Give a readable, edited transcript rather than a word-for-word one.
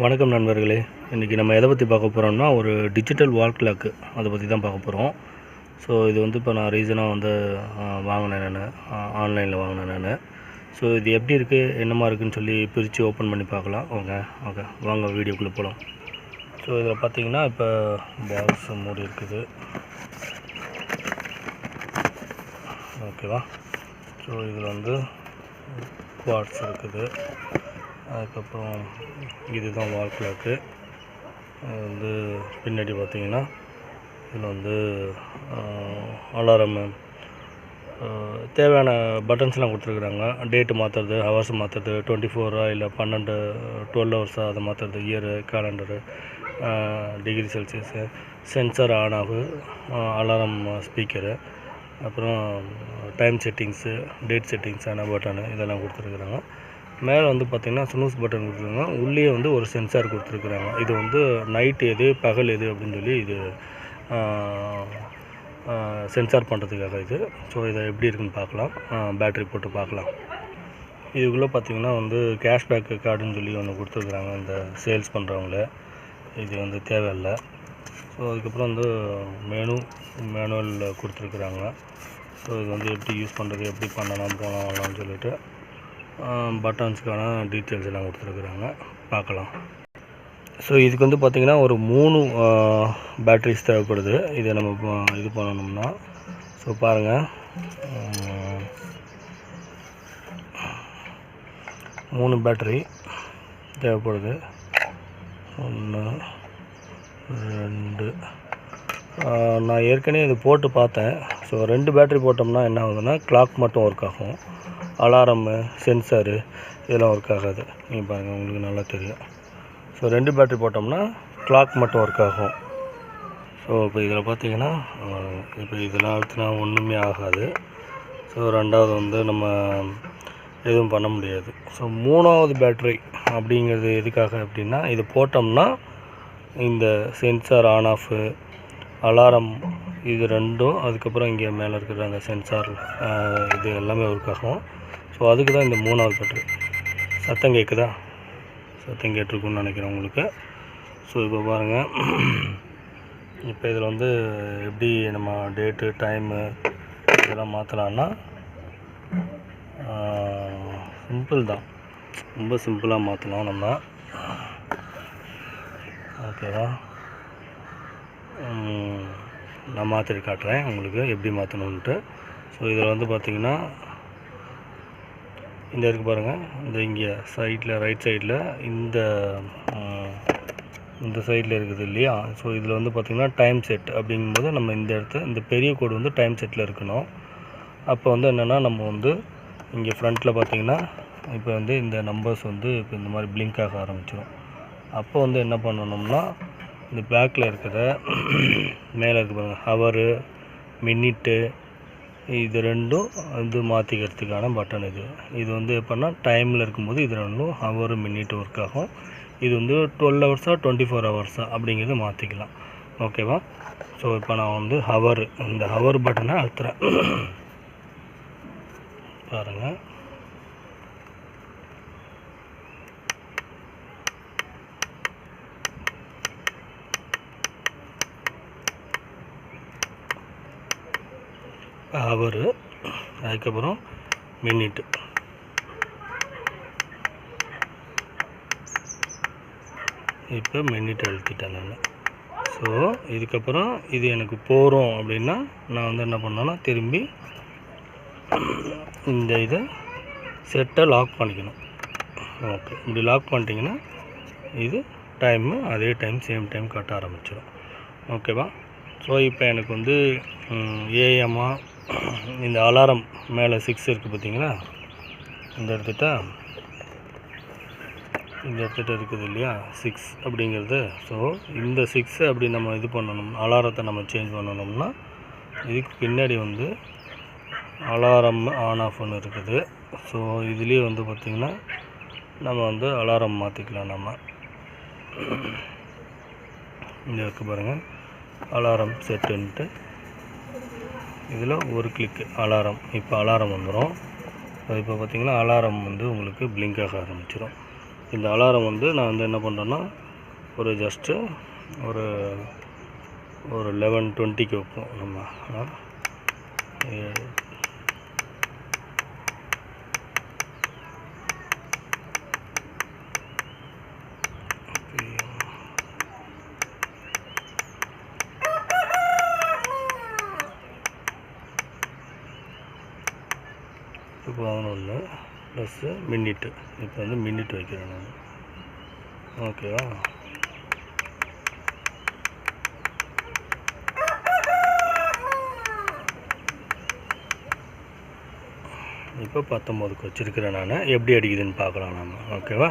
வணக்கம் நண்பர்களே. இன்றைக்கி நம்ம எதை பற்றி பார்க்க போகிறோம்னா ஒரு டிஜிட்டல் வால் கிளாக்கு அதை பற்றி தான் பார்க்க போகிறோம். ஸோ இது வந்து இப்போ நான் ரீசனாக வந்து வாங்கினேன், நான் ஆன்லைனில் வாங்கினேன் நான். ஸோ இது எப்படி இருக்குது, என்னமா இருக்குதுன்னு சொல்லி பிரித்து ஓப்பன் பண்ணி பார்க்கலாம். ஓகே வாங்க வீடியோக்குள்ளே போகலாம். ஸோ இதில் பார்த்தீங்கன்னா இப்போ பாக்ஸ் மூடி இருக்குது, ஓகேவா. ஸோ இதில் வந்து குவார்ட்ஸ் இருக்குது. அதுக்கப்புறம் இதுதான் வால் கிளாக்கு. வந்து பின்னாடி பார்த்தீங்கன்னா இதில் வந்து அலாரம், தேவையான பட்டன்ஸ்லாம் கொடுத்துருக்குறாங்க. டேட்டு மாற்றுறது, ஹவர்ஸ் மாற்றுறது, 24 இல்லை 12 ஹவர்ஸாக அதை மாற்றுறது, year, calendar, degree Celsius, sensor on ஆகு, அலாரம் ஸ்பீக்கரு, அப்புறம் டைம் செட்டிங்ஸு, டேட் செட்டிங்ஸான பட்டனு இதெல்லாம் கொடுத்துருக்குறாங்க. மேலே வந்து பார்த்திங்கன்னா ஸ்னூஸ் பட்டன் கொடுத்துருக்காங்க. உள்ளே வந்து ஒரு சென்சார் கொடுத்துருக்குறாங்க. இது வந்து நைட் எது பகல் எது அப்படின்னு சொல்லி இது சென்சார் பண்ணுறதுக்காக இது. ஸோ இதை எப்படி இருக்குன்னு பார்க்கலாம், பேட்ரி போட்டு பார்க்கலாம். இதுக்குள்ளே பார்த்திங்கன்னா வந்து கேஷ்பேக் கார்டுன்னு சொல்லி ஒன்று கொடுத்துருக்குறாங்க இந்த சேல்ஸ் பண்ணுறவங்கள. இது வந்து தேவையில்லை. ஸோ அதுக்கப்புறம் வந்து மேனுவல் கொடுத்துருக்குறாங்க. ஸோ இது வந்து எப்படி யூஸ் பண்ணுறது, எப்படி பண்ணலாம் போகலாம்னு சொல்லிட்டு பட்டன்ஸ்க்கான டீட்டெயில்ஸ் எல்லாம் கொடுத்துருக்குறாங்க, பார்க்கலாம். ஸோ இதுக்கு வந்து பார்த்திங்கன்னா ஒரு 3 பேட்ரிஸ் தேவைப்படுது. இதை நம்ம இது பண்ணணும்னா. ஸோ பாருங்கள், 3 பேட்ரி தேவைப்படுது. 1 2 நான் ஏற்கனவே இது போட்டு பார்த்தேன். ஸோ 2 பேட்ரி போட்டோம்னா என்ன ஆகுதுன்னா கிளாக் மட்டும் ஒர்க் ஆகும், அலாரமு, சென்சாரு இதெல்லாம் ஒர்க் ஆகாது. நீங்கள் பாருங்கள், உங்களுக்கு நல்லா தெரியும். ஸோ 2 பேட்ரி போட்டோம்னா கிளாக் மட்டும் ஒர்க் ஆகும். ஸோ இப்போ இதில் பார்த்தீங்கன்னா இப்போ இதெல்லாம் அழுத்தினா ஒன்றுமே ஆகாது. ஸோ 2வது வந்து நம்ம எதுவும் பண்ண முடியாது. ஸோ 3வது பேட்ரி அப்படிங்கிறது எதுக்காக அப்படின்னா, இது போட்டோம்னா இந்த சென்சார் ஆன் ஆஃபு, அலாரம் இது 2ம், அதுக்கப்புறம் இங்கே மேலே இருக்கிற அந்த சென்சார் இது எல்லாமே ஒர்க் ஆகும். ஸோ அதுக்கு தான் இந்த 3வது பேட்ரி. சத்தம் கேட்குதா? சத்தம் கேட்டிருக்குன்னு நினைக்கிறேன் உங்களுக்கு. ஸோ இப்போ பாருங்கள், இப்போ இதில் வந்து எப்படி நம்ம டேட்டு, டைமு இதெல்லாம் மாற்றலான்னா சிம்பிள் தான், ரொம்ப சிம்பிளாக மாற்றலாம் நம்ம. ஓகேவா, நான் மாற்றி காட்டுறேன் உங்களுக்கு எப்படி மாற்றணுன்ட்டு. ஸோ இதில் வந்து பார்த்திங்கன்னா இந்த இருக்குது பாருங்கள், இந்த இங்கே சைடில் ரைட் சைடில் இந்த சைடில் இருக்குது இல்லையா. ஸோ இதில் வந்து பார்த்திங்கன்னா டைம் செட் அப்படிங்கும்போது நம்ம இந்த பெரிய கோடு வந்து டைம் செட்டில் இருக்கணும். அப்போ வந்து என்னென்னா நம்ம வந்து இங்கே ஃப்ரண்ட்டில் பார்த்திங்கன்னா இப்போ வந்து இந்த நம்பர்ஸ் வந்து இப்போ இந்த மாதிரி பிளிங்க் ஆக ஆரம்பிச்சிடும். அப்போ வந்து என்ன பண்ணணும்னா இந்த பேக்கில் இருக்கிற மேலே இருக்குது பாருங்கள், ஹவரு, மினிட்டு, இது 2ம் வந்து மாற்றிக்கிறதுக்கான பட்டன் இது வந்து எப்படின்னா டைமில் இருக்கும்போது இது 2ம் ஹவரு, மினிட் ஒர்க் ஆகும். இது வந்து 12 ஹவர்ஸா 24 ஹவர்ஸா அப்படிங்கிறத மாற்றிக்கலாம், ஓகேவா. ஸோ இப்போ நான் வந்து இந்த ஹவர் பட்டனை அழுத்துறேன், பாருங்கள். ஹவரு, அதுக்கப்புறம் மினிட்டு. இப்போ மினிட் அழுத்திட்டேன் நான். ஸோ இதுக்கப்புறம் இது எனக்கு போகிறோம் அப்படின்னா நான் வந்து என்ன பண்ணேன்னா திரும்பி இந்த இதை செட்டை லாக் பண்ணிக்கணும். ஓகே, இப்படி லாக் பண்ணிட்டீங்கன்னா இது டைமு அதே சேம் டைம் காட்ட ஆரம்பிச்சிடும், ஓகேவா. ஸோ இப்போ எனக்கு வந்து ஏஎம்மா இந்த அலாரம் மேலே 6 இருக்குது பார்த்தீங்களா, இந்த இடத்துட்ட இருக்குது இல்லையா 6 அப்படிங்கிறது. ஸோ இந்த 6 அப்படி நம்ம இது பண்ணணும், அலாரத்தை நம்ம சேஞ்ச் பண்ணணும்னா இதுக்கு பின்னாடி வந்து அலாரம் ஆன் ஆஃப் ஒன்று இருக்குது. ஸோ இதுலேயே வந்து பார்த்திங்கன்னா நம்ம வந்து அலாரம் மாற்றிக்கலாம். நம்ம இந்த இருக்குது பாருங்கள், அலாரம் செட்டுன்ட்டு இதில் ஒரு கிளிக்கு அலாரம். இப்போ அலாரம் வந்துடும். இப்போ பார்த்திங்கன்னா அலாரம் வந்து உங்களுக்கு பிளிங்க் ஆக ஆரம்பிச்சிடும். இந்த அலாரம் வந்து நான் வந்து என்ன பண்ணுறேன்னா ஒரு ஜஸ்ட்டு ஒரு ஒரு 11:20க்கு வைப்போம் நம்ம. இப்போ 11 ப்ளஸ்ஸு மினிட்டு. இப்போ வந்து மினிட் வைக்கிறேன் நான். ஓகேவா? இப்போ 19க்கு வச்சுருக்கிறேன் நான். எப்படி அடிக்குதுன்னு பார்க்கலாம் நம்ம. ஓகேவா?